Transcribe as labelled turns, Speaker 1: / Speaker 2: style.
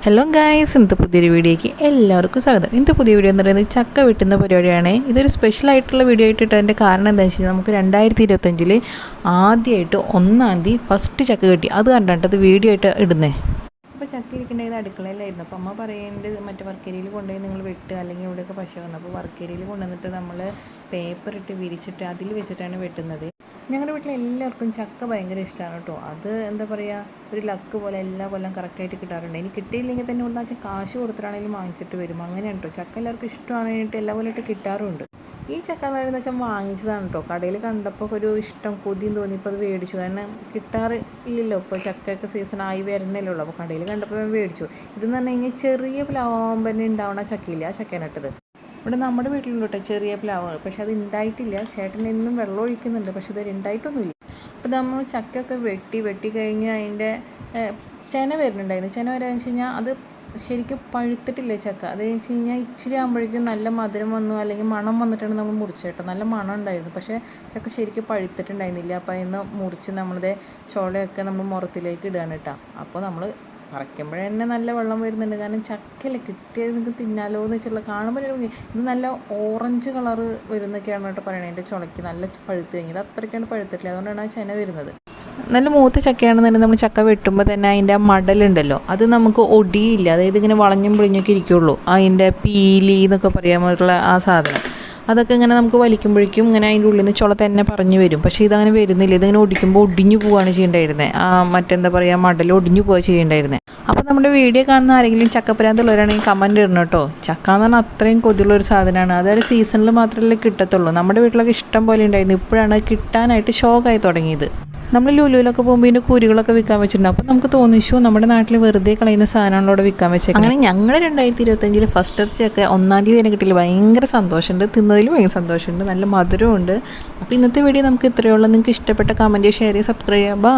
Speaker 1: Hello guys, ഇന്നത്തെ പുതിയൊരു വീഡിയോയ്ക്ക് എല്ലാവർക്കും സ്വാഗതം. ഇന്നത്തെ പുതിയ വീഡിയോ എന്ന് പറയുന്നത് ചക്ക വെട്ടുന്ന പരിപാടിയാണ്. ഇതൊരു സ്പെഷ്യലായിട്ടുള്ള വീഡിയോ ആയിട്ട് ഇട്ടതിൻ്റെ കാരണം എന്താണെന്ന് വെച്ച് കഴിഞ്ഞാൽ നമുക്ക് 2025 ആദ്യമായിട്ട് 1-ാം തീയതി ഫസ്റ്റ് ചക്ക കിട്ടി. അത് കണ്ടിട്ട് അത് വീഡിയോ ആയിട്ട് ഇടുന്നേ. അപ്പോൾ ചക്ക ഇരിക്കേണ്ടത് അടുക്കളയിലായിരുന്നു. അപ്പോൾ അമ്മ പറയേണ്ടത് മറ്റേ വർക്കേരിയിൽ കൊണ്ടുപോയി നിങ്ങൾ വെട്ടുക, അല്ലെങ്കിൽ ഇവിടെയൊക്കെ പശ വന്നു. അപ്പോൾ വർക്കേരിയിൽ കൊണ്ടുവന്നിട്ട് നമ്മൾ പേപ്പർ ഇട്ട് വിരിച്ചിട്ട് അതിൽ വെച്ചിട്ടാണ് വെട്ടുന്നത്. ഞങ്ങളുടെ വീട്ടിൽ എല്ലാവർക്കും ചക്ക ഭയങ്കര ഇഷ്ടമാണ് കേട്ടോ. അത് എന്താ പറയുക, ഒരു ലക്ക് പോലെ എല്ലാ കൊല്ലം കറക്റ്റായിട്ട് കിട്ടാറുണ്ട്. ഇനി കിട്ടിയില്ലെങ്കിൽ തന്നെ ഇവിടെ നിന്ന് കാശ് കൊടുത്തിട്ടാണെങ്കിലും വാങ്ങിച്ചിട്ട് വരും. അങ്ങനെയാണ് കേട്ടോ. ചക്ക എല്ലാവർക്കും ഇഷ്ടമായിട്ട് എല്ലാ കൊല്ലമായിട്ട് കിട്ടാറുണ്ട്. ഈ ചക്ക എന്ന് പറയുന്നത് വെച്ചാൽ വാങ്ങിച്ചതാണ് കേട്ടോ. കടയിൽ കണ്ടപ്പോൾ ഒരു ഇഷ്ടം കൊതിയും തോന്നിയപ്പോൾ അത് മേടിച്ചു. കാരണം കിട്ടാറില്ലല്ലോ, ഇപ്പോൾ ചക്കയൊക്കെ സീസണായി വരുന്നല്ലേ ഉള്ളൂ. അപ്പോൾ കടയിൽ കണ്ടപ്പോൾ മേടിച്ചു. ഇതെന്ന് പറഞ്ഞു കഴിഞ്ഞാൽ ചെറിയ പ്ലാവമ്പന്നെ ഉണ്ടാവണ ചക്കയില്ല, ആ ചക്കയാണ്. ഇവിടെ നമ്മുടെ വീട്ടിലുണ്ട് കേട്ടോ ചെറിയ പ്ലാവ്, പക്ഷെ അത് ഉണ്ടായിട്ടില്ല. ചേട്ടൻ എന്നും വെള്ളം ഒഴിക്കുന്നുണ്ട്, പക്ഷെ ഇത് ഉണ്ടായിട്ടൊന്നുമില്ല. അപ്പോൾ നമ്മൾ ചക്കയൊക്കെ വെട്ടി കഴിഞ്ഞ് അതിൻ്റെ ചെന വരുന്നുണ്ടായിരുന്നു. ചെന വരാന്ന് വെച്ച് കഴിഞ്ഞാൽ അത് ശരിക്കും പഴുത്തിട്ടില്ല ചക്ക. അത് വെച്ച് കഴിഞ്ഞാൽ ഇച്ചിരി ആകുമ്പോഴേക്കും നല്ല മധുരം വന്നു, അല്ലെങ്കിൽ മണം വന്നിട്ടാണ് നമ്മൾ മുറിച്ചേട്ടോ. നല്ല മണം ഉണ്ടായിരുന്നു, പക്ഷേ ചക്ക ശരിക്കും പഴുത്തിട്ടുണ്ടായിരുന്നില്ല. അപ്പോൾ അതിന് മുറിച്ച് നമ്മളുടെ ചോളയൊക്കെ നമ്മൾ മുറത്തിലേക്ക് ഇടുകയാണ് കേട്ടോ. അപ്പോൾ നമ്മൾ പറിക്കുമ്പോഴേ തന്നെ നല്ല വെള്ളം വരുന്നുണ്ട്. കാരണം ചക്കയല്ലേ കിട്ടിയത്, നിങ്ങൾക്ക് തിന്നാലോ എന്ന് വെച്ചുള്ള കാണുമ്പോൾ ഇത് നല്ല ഓറഞ്ച് കളറ് വരുന്നൊക്കെയാണ് കേട്ടോ പറയണത്. എൻ്റെ ചുളയ്ക്ക് നല്ല പഴുത്ത് കഴിഞ്ഞത്, അത്രയ്ക്കാണ് പഴുത്തിട്ടില്ല, അതുകൊണ്ടാണ് ആ ചെന വരുന്നത്. നല്ല മൂത്ത ചക്കയാണെന്നുണ്ടെങ്കിൽ നമ്മൾ ചക്ക വെട്ടുമ്പോൾ തന്നെ അതിൻ്റെ ആ മടലുണ്ടല്ലോ, അത് നമുക്ക് ഒടിയില്ല. അതായത് ഇങ്ങനെ വളഞ്ഞും പൊളിഞ്ഞൊക്കെ ഇരിക്കുള്ളൂ. അതിൻ്റെ പീലി എന്നൊക്കെ പറയാനുള്ള ആ സാധനം, അതൊക്കെ ഇങ്ങനെ നമുക്ക് വലിക്കുമ്പോഴേക്കും ഇങ്ങനെ അതിൻ്റെ ഉള്ളിൽ നിന്ന് ചുള തന്നെ പറഞ്ഞു വരും. പക്ഷേ ഇതങ്ങനെ വരുന്നില്ല. ഇതിങ്ങനെ ഒടിക്കുമ്പോൾ ഒടിഞ്ഞു പോവുകയാണ് ചെയ്യേണ്ടായിരുന്നത്. മറ്റെന്താ പറയുക, മടൽ ഒടിഞ്ഞു പോവുക ചെയ്യേണ്ടായിരുന്നത്. അപ്പോൾ നമ്മുടെ വീഡിയോ കാണുന്ന ആരെങ്കിലും ചക്കപ്രാന്തമുള്ളവരാണെങ്കിൽ കമൻറ്റ് ഇടണം കേട്ടോ. ചക്ക എന്ന് പറഞ്ഞാൽ അത്രയും കൊതിയുള്ളൊരു സാധനമാണ്. അതൊരു സീസണിൽ മാത്രമല്ലേ കിട്ടത്തുള്ളൂ. നമ്മുടെ വീട്ടിലൊക്കെ ഇഷ്ടം പോലെ ഉണ്ടായിരുന്നു. ഇപ്പോഴാണ് കിട്ടാനായിട്ട് ഷോക്കായി തുടങ്ങിയത്. നമ്മൾ ലുലുവിലൊക്കെ പോകുമ്പോൾ ഇതിൻ്റെ കുരുകളൊക്കെ വിൽക്കാൻ വെച്ചിട്ടുണ്ട്. അപ്പോൾ നമുക്ക് തോന്നിച്ചു നമ്മുടെ നാട്ടിൽ വെറുതെ കളയുന്ന സാധനങ്ങളോട് അവിടെ വിൽക്കാൻ വെച്ചേക്കാം. അങ്ങനെ ഞങ്ങൾ 2025 ഫസ്റ്റ് ചക്ക 1-ാം തീയതി തന്നെ കിട്ടിയില്ല. ഭയങ്കര സന്തോഷമുണ്ട്, തിന്നതിൽ ഭയങ്കര സന്തോഷമുണ്ട്, നല്ല മധുരമുണ്ട്. അപ്പോൾ ഇന്നത്തെ വീഡിയോ നമുക്ക് ഇത്രയേ ഉള്ളൂ. നിങ്ങൾക്ക് ഇഷ്ടപ്പെട്ട കമൻറ്റ്, ഷെയർ ചെയ്യുക, സബ്സ്ക്രൈബ് ചെയ്യുക. ബൈ.